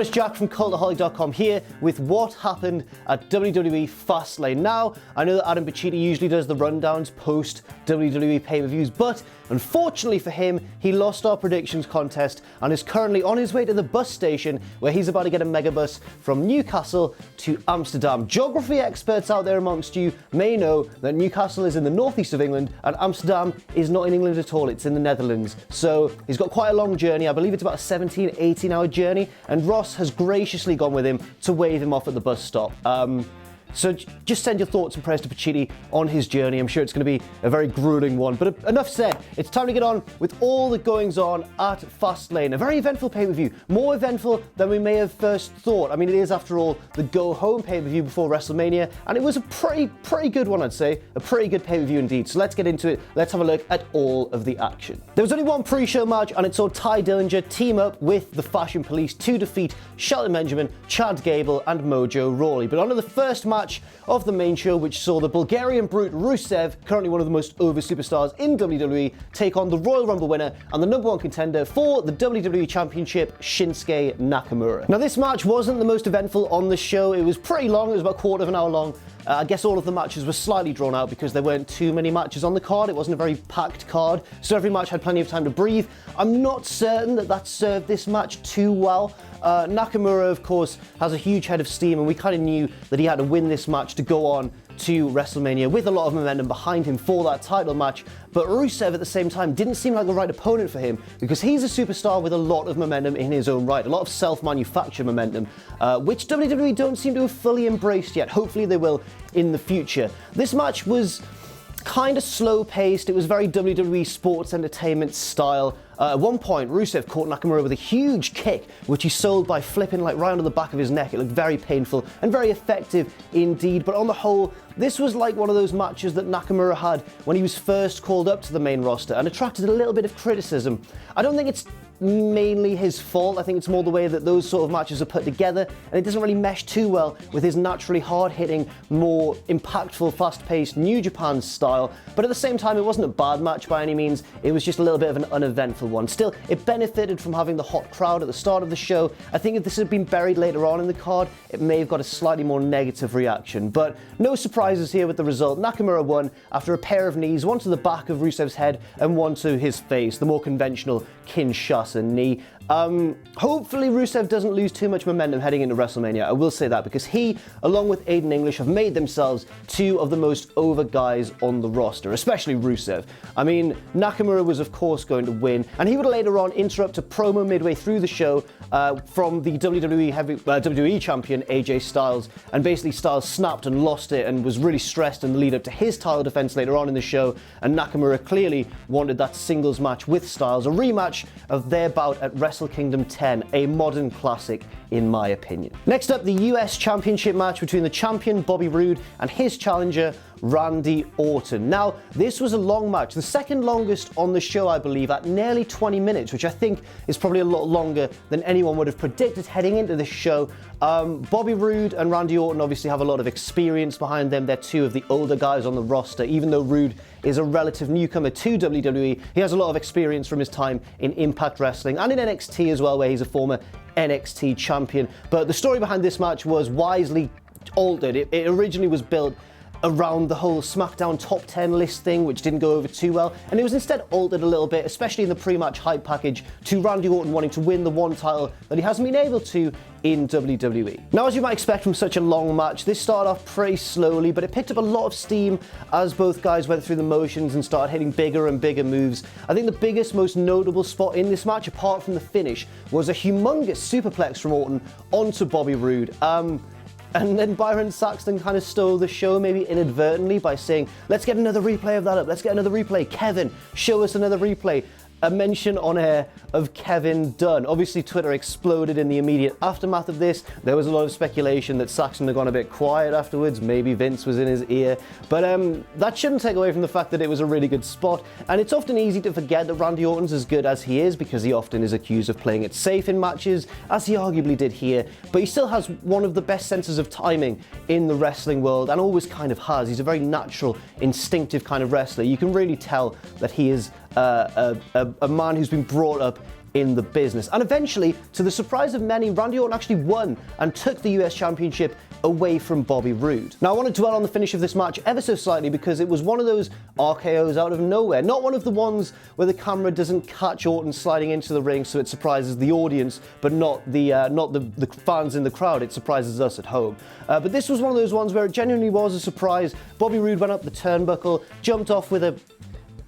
everyone, it's Jack from Cultaholic.com here with what happened at WWE Fastlane. Now, I know that Adam Pacitti usually does the rundowns post WWE pay-per-views, but unfortunately for him, he lost our predictions contest and is currently on his way to the bus station where he's about to get a megabus from Newcastle to Amsterdam. Geography experts out there amongst you may know that Newcastle is in the northeast of England and Amsterdam is not in England at all, it's in the Netherlands. So he's got quite a long journey. I believe it's about a 17, 18-hour journey, and Ross has graciously gone with him to wave him off at the bus stop. So just send your thoughts and prayers to Pacitti on his journey. I'm sure it's going to be a very grueling one. But enough said, it's time to get on with all the goings on at Fastlane. A very eventful pay-per-view, more eventful than we may have first thought. I mean, it is, after all, the go-home pay-per-view before WrestleMania, and it was a pretty good one, I'd say. A pretty good pay-per-view indeed. So let's get into it. Let's have a look at all of the action. There was only one pre-show match, and it saw Ty Dillinger team up with the Fashion Police to defeat Shelton Benjamin, Chad Gable, and Mojo Rawley. But on to the first match of the main show, which saw the Bulgarian brute Rusev, currently one of the most over superstars in WWE, take on the Royal Rumble winner and the number one contender for the WWE Championship, Shinsuke Nakamura. Now, this match wasn't the most eventful on the show. It was pretty long. It was about a quarter of an hour long. I guess all of the matches were slightly drawn out because there weren't too many matches on the card. It wasn't a very packed card, so every match had plenty of time to breathe. I'm not certain that served this match too well. Nakamura, of course, has a huge head of steam, and we kind of knew that he had to win this match to go on to WrestleMania with a lot of momentum behind him for that title match. But Rusev, at the same time, didn't seem like the right opponent for him because he's a superstar with a lot of momentum in his own right, a lot of self-manufactured momentum, which WWE don't seem to have fully embraced yet. Hopefully they will in the future. This match was kind of slow-paced. It was very WWE sports entertainment style. At one point, Rusev caught Nakamura with a huge kick, which he sold by flipping right onto the back of his neck. It looked very painful and very effective indeed. But on the whole, this was like one of those matches that Nakamura had when he was first called up to the main roster and attracted a little bit of criticism. I don't think it's mainly his fault. I think it's more the way that those sort of matches are put together, and it doesn't really mesh too well with his naturally hard-hitting, more impactful, fast-paced New Japan style. But at the same time, it wasn't a bad match by any means. It was just a little bit of an uneventful one. Still, it benefited from having the hot crowd at the start of the show. I think if this had been buried later on in the card, it may have got a slightly more negative reaction. But no surprises here with the result. Nakamura won after a pair of knees, one to the back of Rusev's head and one to his face, the more conventional Kinshasa knee. Hopefully Rusev doesn't lose too much momentum heading into WrestleMania. I will say that, because he, along with Aiden English, have made themselves two of the most over guys on the roster, especially Rusev. I mean, Nakamura was of course going to win, and he would later on interrupt a promo midway through the show from the WWE champion AJ Styles, and basically Styles snapped and lost it and was really stressed in the lead up to his title defense later on in the show, and Nakamura clearly wanted that singles match with Styles, a rematch of their bout at Wrestle Kingdom 10, a modern classic in my opinion. Next up, the US Championship match between the champion Bobby Roode and his challenger Randy Orton. Now, this was a long match, the second longest on the show, I believe, at nearly 20 minutes, which I think is probably a lot longer than anyone would have predicted heading into this show. Bobby Roode and Randy Orton obviously have a lot of experience behind them. They're two of the older guys on the roster. Even though Roode is a relative newcomer to WWE, he has a lot of experience from his time in Impact Wrestling and in NXT as well, where he's a former NXT champion. But the story behind this match was wisely altered. It originally was built around the whole SmackDown Top 10 list thing, which didn't go over too well, and it was instead altered a little bit, especially in the pre-match hype package, to Randy Orton wanting to win the one title that he hasn't been able to in WWE. Now, as you might expect from such a long match, this started off pretty slowly, but it picked up a lot of steam as both guys went through the motions and started hitting bigger and bigger moves. I think the biggest, most notable spot in this match, apart from the finish, was a humongous superplex from Orton onto Bobby Roode. And then Byron Saxton kind of stole the show, maybe inadvertently, by saying, let's get another replay of that up, let's get another replay. Kevin, show us another replay. A mention on air of Kevin Dunn. Obviously, Twitter exploded in the immediate aftermath of this. There was a lot of speculation that Saxton had gone a bit quiet afterwards. Maybe Vince was in his ear. But that shouldn't take away from the fact that it was a really good spot. And it's often easy to forget that Randy Orton's as good as he is, because he often is accused of playing it safe in matches, as he arguably did here. But he still has one of the best senses of timing in the wrestling world, and always kind of has. He's a very natural, instinctive kind of wrestler. You can really tell that he is a man who's been brought up in the business. And eventually, to the surprise of many, Randy Orton actually won and took the US Championship away from Bobby Roode. Now I want to dwell on the finish of this match ever so slightly because it was one of those RKOs out of nowhere, not one of the ones where the camera doesn't catch Orton sliding into the ring so it surprises the audience, but not the fans in the crowd. It surprises us at home. But this was one of those ones where it genuinely was a surprise. Bobby Roode went up the turnbuckle, jumped off with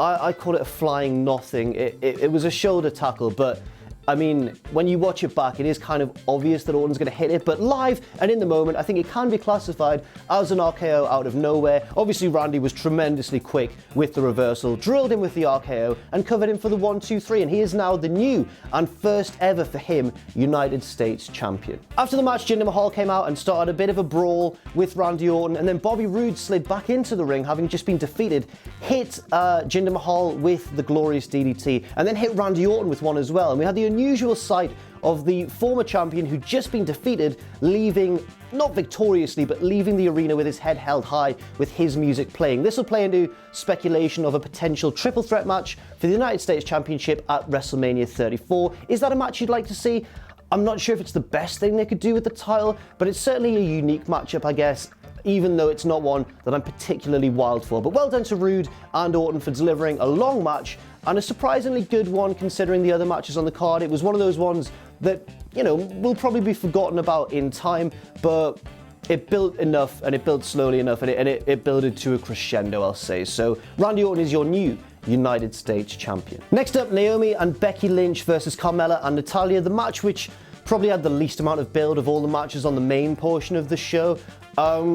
I call it a flying nothing. It was a shoulder tackle, but I mean, when you watch it back, it is kind of obvious that Orton's going to hit it, but live and in the moment, I think it can be classified as an RKO out of nowhere. Obviously, Randy was tremendously quick with the reversal, drilled him with the RKO, and covered him for the 1-2-3, and he is now the new and first ever for him United States champion. After the match, Jinder Mahal came out and started a bit of a brawl with Randy Orton, and then Bobby Roode slid back into the ring, having just been defeated, hit Jinder Mahal with the glorious DDT, and then hit Randy Orton with one as well, and we had the unusual sight of the former champion who'd just been defeated leaving, not victoriously, but leaving the arena with his head held high with his music playing. This will play into speculation of a potential triple threat match for the United States Championship at WrestleMania 34. Is that a match you'd like to see? I'm not sure if it's the best thing they could do with the title, but it's certainly a unique matchup, I guess, even though it's not one that I'm particularly wild for. But well done to Roode and Orton for delivering a long match and a surprisingly good one considering the other matches on the card. It was one of those ones that, you know, will probably be forgotten about in time, but it built enough and it built slowly enough and it builded to a crescendo, I'll say. So Randy Orton is your new United States champion. Next up, Naomi and Becky Lynch versus Carmella and Natalya, the match which probably had the least amount of build of all the matches on the main portion of the show.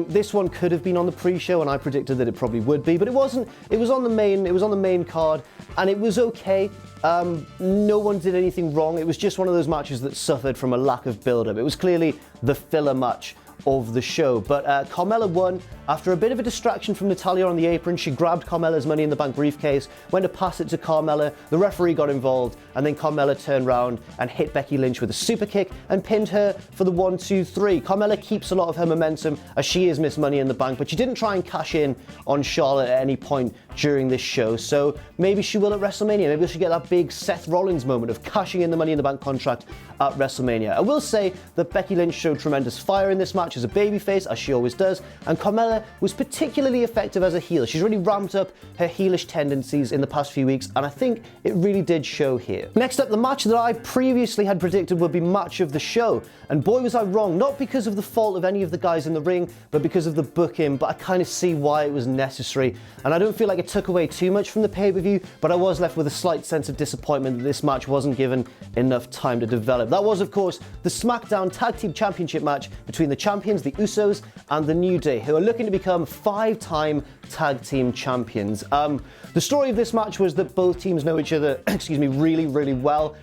This one could have been on the pre-show, and I predicted that it probably would be, but it wasn't. It was on the main card, and it was okay. No one did anything wrong. It was just one of those matches that suffered from a lack of build-up. It was clearly the filler match of the show, but Carmella won after a bit of a distraction from Natalya on the apron. She grabbed Carmella's Money in the Bank briefcase, went to pass it to Carmella, the referee got involved, and then Carmella turned around and hit Becky Lynch with a super kick and pinned her for the 1-2-3. Carmella keeps a lot of her momentum as she is Miss Money in the Bank, but she didn't try and cash in on Charlotte at any point during this show, so maybe she will at WrestleMania. Maybe she'll get that big Seth Rollins moment of cashing in the Money in the Bank contract at WrestleMania. I will say that Becky Lynch showed tremendous fire in this match as a babyface, as she always does, and Carmella was particularly effective as a heel. She's really ramped up her heelish tendencies in the past few weeks, and I think it really did show here. Next up, the match that I previously had predicted would be match of the show, and boy was I wrong, not because of the fault of any of the guys in the ring, but because of the booking, but I kind of see why it was necessary, and I don't feel like it took away too much from the pay-per-view, but I was left with a slight sense of disappointment that this match wasn't given enough time to develop. That was, of course, the SmackDown Tag Team Championship match between the champions, the Usos, and the New Day, who are looking to become 5-time tag team champions. The story of this match was that both teams know each other, really, really well.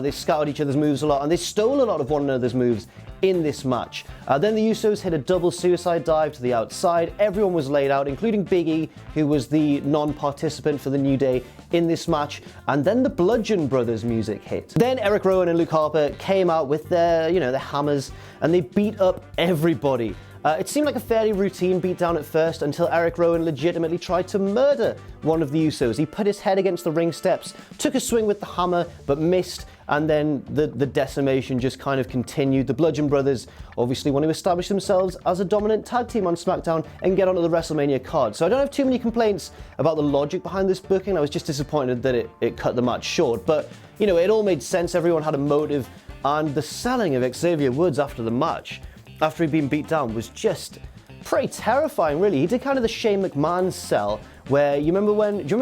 They scouted each other's moves a lot, and they stole a lot of one another's moves in this match. Then the Usos hit a double suicide dive to the outside. Everyone was laid out, including Big E, who was the non-participant for the New Day in this match. And then the Bludgeon Brothers music hit. Then Eric Rowan and Luke Harper came out with their hammers, and they beat up everybody. It seemed like a fairly routine beatdown at first until Eric Rowan legitimately tried to murder one of the Usos. He put his head against the ring steps, took a swing with the hammer, but missed, and then the decimation just kind of continued. The Bludgeon Brothers obviously want to establish themselves as a dominant tag team on SmackDown and get onto the WrestleMania card. So I don't have too many complaints about the logic behind this booking. I was just disappointed that it cut the match short. But, you know, it all made sense. Everyone had a motive, and the selling of Xavier Woods after the match, after he'd been beat down, was just pretty terrifying, really. He did kind of the Shane McMahon sell, where do you remember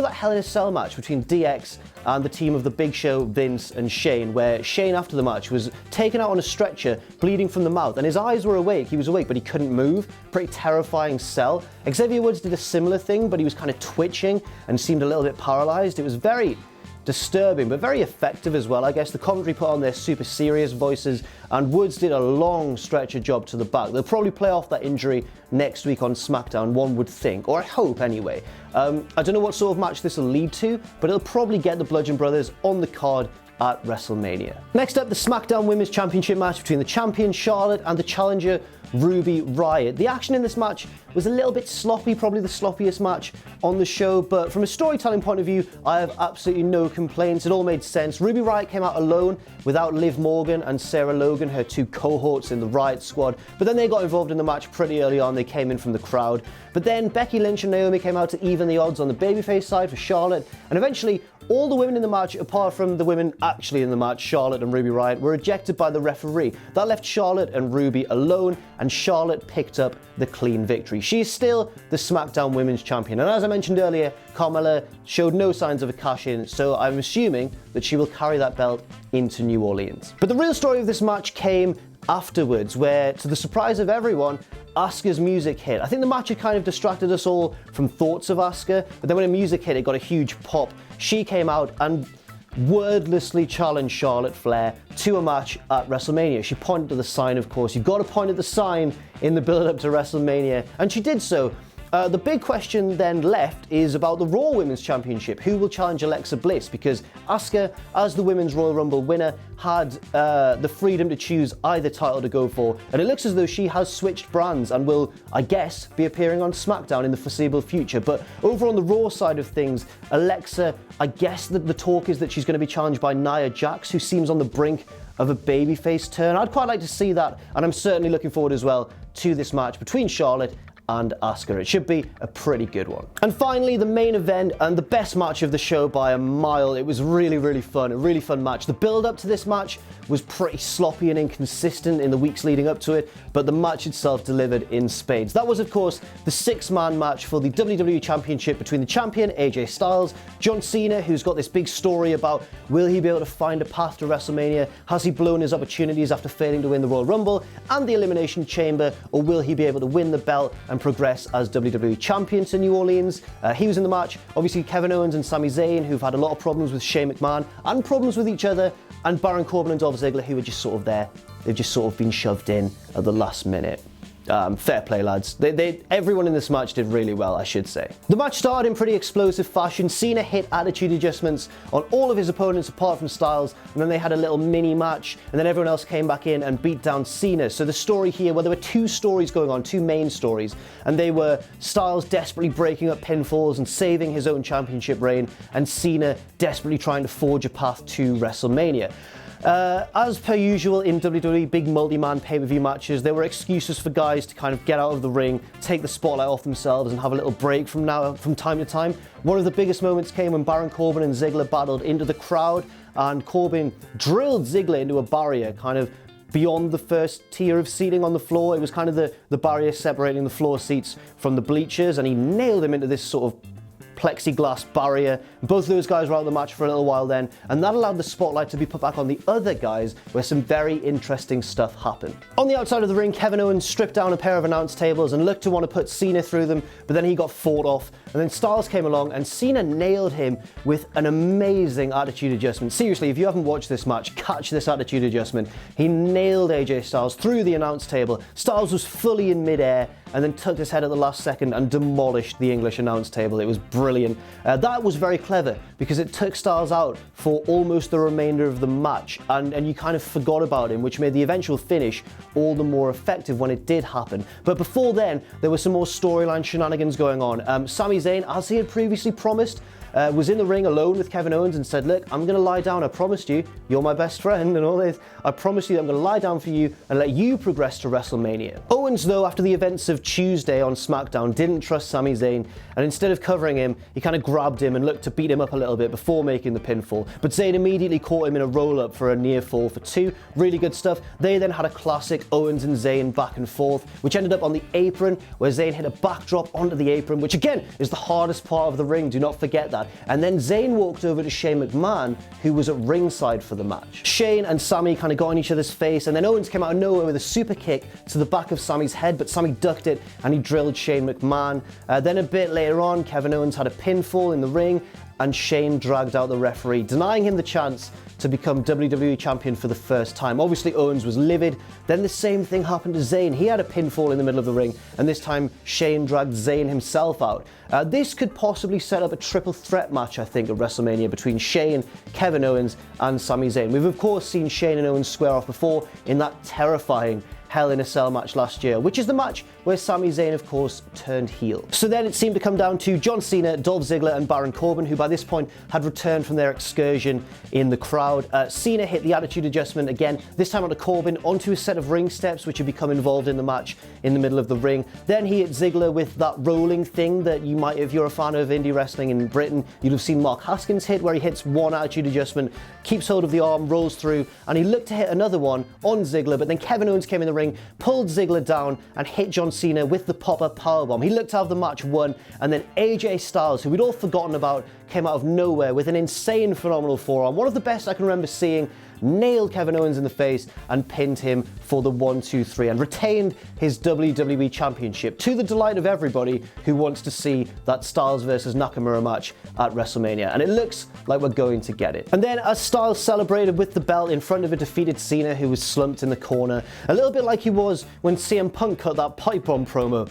that Hell in a Cell match between DX and the team of the Big Show, Vince and Shane, where Shane after the match was taken out on a stretcher, bleeding from the mouth, and his eyes were awake. He was awake, but he couldn't move. Pretty terrifying sell. Xavier Woods did a similar thing, but he was kind of twitching and seemed a little bit paralyzed. It was very disturbing, but very effective as well. I guess the commentary put on their super serious voices, and Woods did a long stretcher job to the back. They'll probably play off that injury next week on SmackDown, one would think, or I hope anyway. I don't know what sort of match this will lead to, but it'll probably get the Bludgeon Brothers on the card at WrestleMania. Next up, the SmackDown Women's Championship match between the champion Charlotte and the challenger Ruby Riott. The action in this match was a little bit sloppy, probably the sloppiest match on the show, but from a storytelling point of view, I have absolutely no complaints. It all made sense. Ruby Riott came out alone without Liv Morgan and Sarah Logan, her two cohorts in the Riott squad, but then they got involved in the match pretty early on. They came in from the crowd. But then Becky Lynch and Naomi came out to even the odds on the babyface side for Charlotte, and eventually all the women in the match, apart from the women actually in the match, Charlotte and Ruby Riott, were ejected by the referee. That left Charlotte and Ruby alone, and Charlotte picked up the clean victory. She is still the SmackDown Women's Champion, and as I mentioned earlier, Carmella showed no signs of a cash-in, so I'm assuming that she will carry that belt into New Orleans. But the real story of this match came afterwards, where, to the surprise of everyone, Asuka's music hit. I think the match had kind of distracted us all from thoughts of Asuka, but then when the music hit, it got a huge pop. She came out and wordlessly challenged Charlotte Flair to a match at WrestleMania. She pointed to the sign, of course. You've got to point at the sign in the build-up to WrestleMania, and she did so. The big question then left is about the Raw Women's Championship. Who will challenge Alexa Bliss? Because Asuka, as the Women's Royal Rumble winner, had the freedom to choose either title to go for. And it looks as though she has switched brands and will, I guess, be appearing on SmackDown in the foreseeable future. But over on the Raw side of things, Alexa, I guess that the talk is that she's going to be challenged by Nia Jax, who seems on the brink of a babyface turn. I'd quite like to see that, and I'm certainly looking forward as well to this match between Charlotte and Asuka. It should be a pretty good one. And finally, the main event and the best match of the show by a mile. It was really, really fun, a really fun match. The build up to this match was pretty sloppy and inconsistent in the weeks leading up to it, but the match itself delivered in spades. That was, of course, the six-man match for the WWE Championship between the champion, AJ Styles, John Cena, who's got this big story about will he be able to find a path to WrestleMania, has he blown his opportunities after failing to win the Royal Rumble and the Elimination Chamber, or will he be able to win the belt and progress as WWE Champion to New Orleans? He was in the match. Obviously, Kevin Owens and Sami Zayn, who've had a lot of problems with Shane McMahon and problems with each other, and Baron Corbin and Dolph Ziggler, who were just sort of there. They've just sort of been shoved in at the last minute. Fair play, lads. Everyone in this match did really well, I should say. The match started in pretty explosive fashion. Cena hit attitude adjustments on all of his opponents apart from Styles, and then they had a little mini match, and then everyone else came back in and beat down Cena. So the story here, well, there were two stories going on, two main stories, and they were Styles desperately breaking up pinfalls and saving his own championship reign, and Cena desperately trying to forge a path to WrestleMania. As per usual in WWE big multi-man pay-per-view matches, there were excuses for guys to kind of get out of the ring, take the spotlight off themselves and have a little break from time to time. One of the biggest moments came when Baron Corbin and Ziggler battled into the crowd, and Corbin drilled Ziggler into a barrier kind of beyond the first tier of seating on the floor. It was kind of the barrier separating the floor seats from the bleachers, and he nailed him into this sort of plexiglass barrier. Both of those guys were out of the match for a little while then, and that allowed the spotlight to be put back on the other guys, where some very interesting stuff happened. On the outside of the ring, Kevin Owens stripped down a pair of announce tables and looked to want to put Cena through them, but then he got fought off, and then Styles came along and Cena nailed him with an amazing attitude adjustment. Seriously, if you haven't watched this match, catch this attitude adjustment. He nailed AJ Styles through the announce table. Styles was fully in midair and then tucked his head at the last second and demolished the English announce table. It was brilliant. That was very clever because it took Styles out for almost the remainder of the match, and you kind of forgot about him, which made the eventual finish all the more effective when it did happen. But before then, there were some more storyline shenanigans going on. Sami Zayn, as he had previously promised, was in the ring alone with Kevin Owens and said, look, I'm going to lie down. I promised you, you're my best friend and all this. I promise you that I'm going to lie down for you and let you progress to WrestleMania. Owens, though, after the events of Tuesday on SmackDown, didn't trust Sami Zayn, and instead of covering him, he kind of grabbed him and looked to beat him up a little bit before making the pinfall. But Zayn immediately caught him in a roll-up for a near fall for two. Really good stuff. They then had a classic Owens and Zayn back and forth, which ended up on the apron, where Zayn hit a backdrop onto the apron, which again is the hardest part of the ring. Do not forget that. And then Zayn walked over to Shane McMahon, who was at ringside for the match. Shane and Sami kind of got in each other's face, and then Owens came out of nowhere with a super kick to the back of Sami's head, but Sami ducked it and he drilled Shane McMahon. Then a bit later on, Kevin Owens had a pinfall in the ring, and Shane dragged out the referee, denying him the chance to become WWE Champion for the first time. Obviously, Owens was livid. Then the same thing happened to Zayn. He had a pinfall in the middle of the ring, and this time Shane dragged Zayn himself out. This could possibly set up a triple threat match, I think, at WrestleMania between Shane, Kevin Owens, and Sami Zayn. We've, of course, seen Shane and Owens square off before in that terrifying Hell in a Cell match last year, which is the match where Sami Zayn, of course, turned heel. So then it seemed to come down to John Cena, Dolph Ziggler, and Baron Corbin, who by this point had returned from their excursion in the crowd. Cena hit the Attitude Adjustment again, this time onto Corbin, onto a set of ring steps, which had become involved in the match in the middle of the ring. Then he hit Ziggler with that rolling thing that you might, if you're a fan of indie wrestling in Britain, you'd have seen Mark Haskins hit, where he hits one Attitude Adjustment, keeps hold of the arm, rolls through, and he looked to hit another one on Ziggler, but then Kevin Owens came in the ring, pulled Ziggler down, and hit John Cena with the pop-up powerbomb. He looked to have the match won, and then AJ Styles, who we'd all forgotten about, came out of nowhere with an insane, phenomenal forearm, one of the best I can remember seeing, nailed Kevin Owens in the face and pinned him for the 1, 2, 3 and retained his WWE Championship, to the delight of everybody who wants to see that Styles versus Nakamura match at WrestleMania. And it looks like we're going to get it. And then as Styles celebrated with the belt in front of a defeated Cena, who was slumped in the corner, a little bit like he was when CM Punk cut that pipe bomb promo,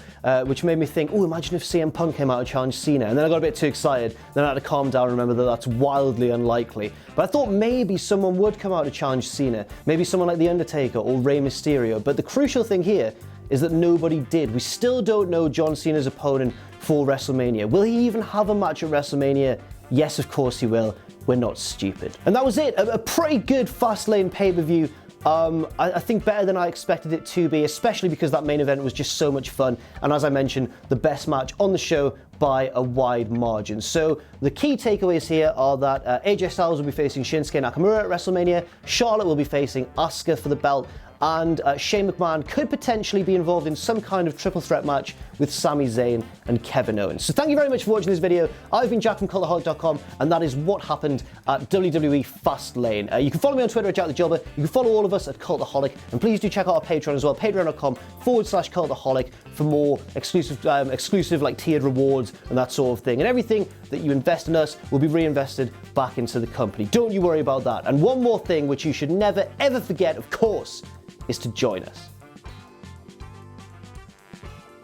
which made me think, oh, imagine if CM Punk came out and challenged Cena. And then I got a bit too excited. Then I had to calm down and remember that that's wildly unlikely. But I thought maybe someone would come out to challenge Cena, maybe someone like The Undertaker or Rey Mysterio. But the crucial thing here is that nobody did. We still don't know John Cena's opponent for WrestleMania. Will he even have a match at WrestleMania? Yes, of course he will. We're not stupid. And that was it. A pretty good Fastlane pay-per-view. I think better than I expected it to be, especially because that main event was just so much fun. And as I mentioned, the best match on the show by a wide margin. So the key takeaways here are that AJ Styles will be facing Shinsuke Nakamura at WrestleMania, Charlotte will be facing Asuka for the belt, and Shane McMahon could potentially be involved in some kind of triple threat match with Sami Zayn and Kevin Owens. So thank you very much for watching this video. I've been Jack from Cultaholic.com, and that is what happened at WWE Fastlane. You can follow me on Twitter at JackTheJobber. You can follow all of us at Cultaholic, and please do check out our Patreon as well, patreon.com/Cultaholic for more exclusive like tiered rewards and that sort of thing. And everything that you invest in us will be reinvested back into the company. Don't you worry about that. And one more thing, which you should never ever forget, of course, is to join us.